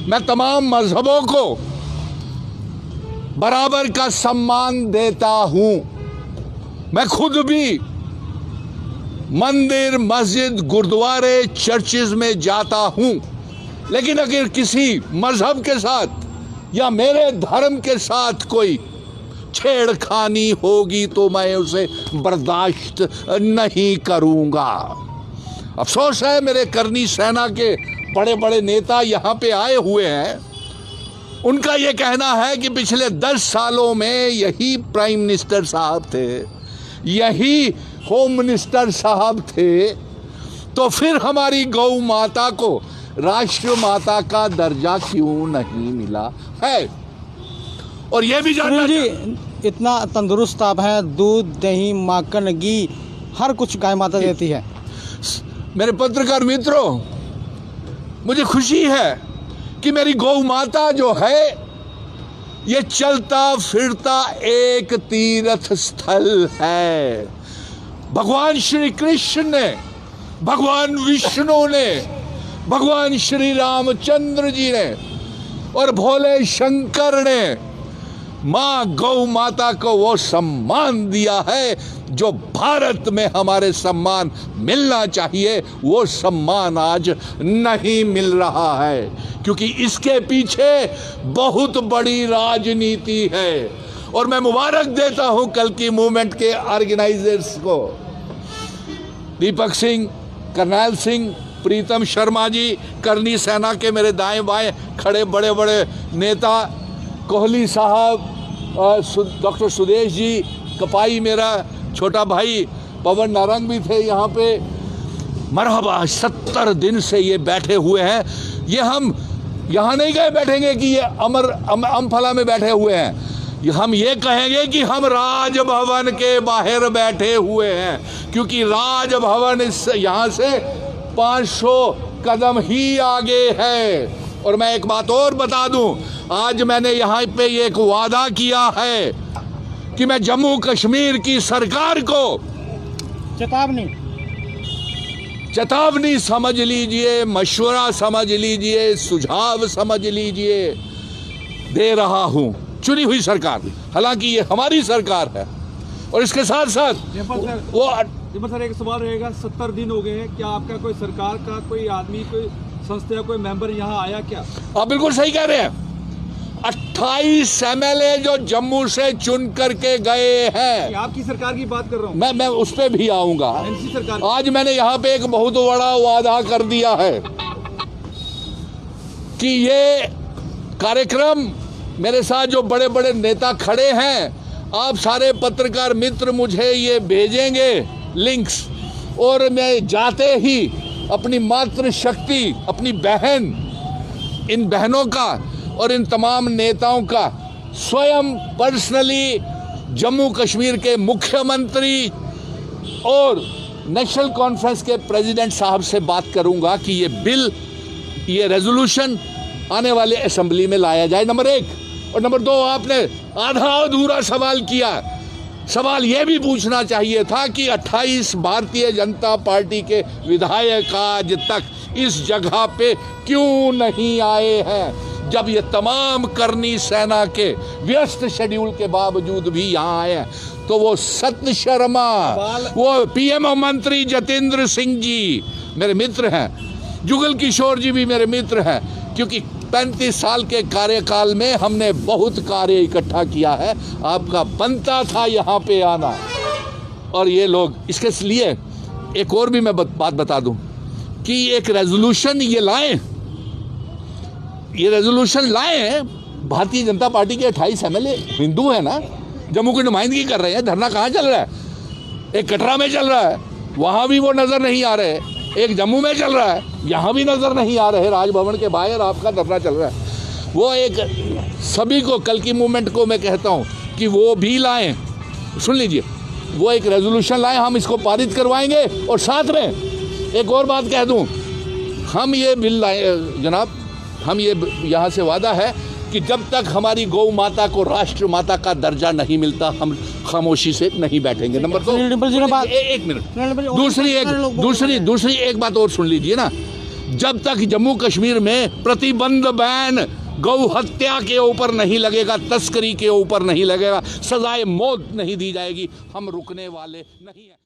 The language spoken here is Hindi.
मैं तमाम मजहबों को बराबर का सम्मान देता हूं। मैं खुद भी मंदिर, मस्जिद, गुरुद्वारे, चर्चेज में जाता हूं, लेकिन अगर किसी मजहब के साथ या मेरे धर्म के साथ कोई छेड़खानी होगी तो मैं उसे बर्दाश्त नहीं करूंगा। अफसोस है, मेरे करनी सेना के बड़े बड़े नेता यहाँ पे आए हुए हैं। उनका ये कहना है कि पिछले 10 सालों में यही प्राइम मिनिस्टर साहब थे, यही होम मिनिस्टर साहब थे, तो फिर हमारी गौ माता को राष्ट्र माता का दर्जा क्यों नहीं मिला है। और ये भी जानना जी, इतना तंदुरुस्त आप हैं, दूध, दही, माखन, घी हर कुछ गाय माता देती है। मेरे पत्रकार मित्रों, मुझे खुशी है कि मेरी गौ माता जो है ये चलता फिरता एक तीर्थ स्थल है। भगवान श्री कृष्ण ने, भगवान विष्णु ने, भगवान श्री रामचंद्र जी ने और भोले शंकर ने माँ गौ माता को वो सम्मान दिया है जो भारत में हमारे सम्मान मिलना चाहिए। वो सम्मान आज नहीं मिल रहा है क्योंकि इसके पीछे बहुत बड़ी राजनीति है। और मैं मुबारक देता हूं कल की मूवमेंट के ऑर्गेनाइजर्स को, दीपक सिंह, करनैल सिंह, प्रीतम शर्मा जी, करनी सेना के मेरे दाएं बाएं खड़े बड़े बड़े नेता, कोहली साहब, डॉक्टर सुदेश जी, कपाई मेरा छोटा भाई, पवन नारंग भी थे यहाँ पे। मरहबा, 70 दिन से ये बैठे हुए हैं। ये हम यहाँ नहीं गए बैठेंगे कि ये अम्फला में बैठे हुए हैं, हम ये कहेंगे कि हम राजभवन के बाहर बैठे हुए हैं, क्योंकि राजभवन इस यहाँ से 500 कदम ही आगे है। और मैं एक बात और बता दूं, आज मैंने यहाँ पे एक वादा किया है कि मैं जम्मू कश्मीर की सरकार को चेतावनी समझ लीजिए, मशवरा समझ लीजिए, सुझाव समझ लीजिए, दे रहा हूं। चुनी हुई सरकार, हालांकि ये हमारी सरकार है। और इसके साथ साथ वो सर एक सवाल रहेगा, 70 दिन हो गए हैं, क्या आपका कोई सरकार का कोई आदमी, कोई संस्था या कोई मेंबर यहाँ आया क्या? आप बिल्कुल सही कह रहे हैं। 28 MLA जो जम्मू से चुन करके गए हैं, आपकी सरकार की बात कर रहा हूँ मैं उस पर भी आऊंगा। आज मैंने यहाँ पे एक बहुत बड़ा वादा कर दिया है कि ये कार्यक्रम, मेरे साथ जो बड़े बड़े नेता खड़े हैं, आप सारे पत्रकार मित्र मुझे ये भेजेंगे लिंक्स, और मैं जाते ही अपनी मातृशक्ति, अपनी बहन, इन बहनों का और इन तमाम नेताओं का स्वयं पर्सनली जम्मू कश्मीर के मुख्यमंत्री और नेशनल कॉन्फ्रेंस के प्रेसिडेंट साहब से बात करूंगा कि ये बिल, ये रेजोल्यूशन आने वाले असेंबली में लाया जाए, नंबर 1। और नंबर 2, आपने आधा अधूरा सवाल किया। सवाल यह भी पूछना चाहिए था कि 28 भारतीय जनता पार्टी के विधायक आज तक इस जगह पे क्यों नहीं आए हैं, जब ये तमाम करनी सेना के व्यस्त शेड्यूल के बावजूद भी यहाँ आए हैं। तो वो सत्य शर्मा, वो PM मंत्री जतेंद्र सिंह जी मेरे मित्र हैं, जुगल किशोर जी भी मेरे मित्र हैं, क्योंकि 35 साल के कार्यकाल में हमने बहुत कार्य इकट्ठा किया है। आपका बनता था यहाँ पे आना। और ये लोग, इसके लिए एक और भी मैं बात बता दूं कि एक रेजोल्यूशन ये लाएं, ये रेजोल्यूशन लाए हैं। भारतीय जनता पार्टी के 28 MLA हिंदू है ना, जम्मू की नुमाइंदगी कर रहे हैं। धरना कहाँ चल रहा है? एक कटरा में चल रहा है, वहाँ भी वो नज़र नहीं आ रहे। एक जम्मू में चल रहा है, यहाँ भी नज़र नहीं आ रहे। राजभवन के बाहर आपका धरना चल रहा है। वो एक, सभी को कल की मूवमेंट को मैं कहता हूँ कि वो भी लाएं, सुन लीजिए, वो एक रेजोल्यूशन लाएं, हम इसको पारित करवाएंगे। और साथ में एक और बात कह दूँ, हम ये बिल लाए जनाब, हम ये यहाँ से वादा है कि जब तक हमारी गौ माता को राष्ट्र माता का दर्जा नहीं मिलता, हम खामोशी से नहीं बैठेंगे। नंबर 2, एक मिनट, दूसरी एक बात और सुन लीजिए ना। जब तक जम्मू कश्मीर में प्रतिबंध बैन गौ हत्या के ऊपर नहीं लगेगा, तस्करी के ऊपर नहीं लगेगा, सजाए मौत नहीं दी जाएगी, हम रुकने वाले नहीं हैं।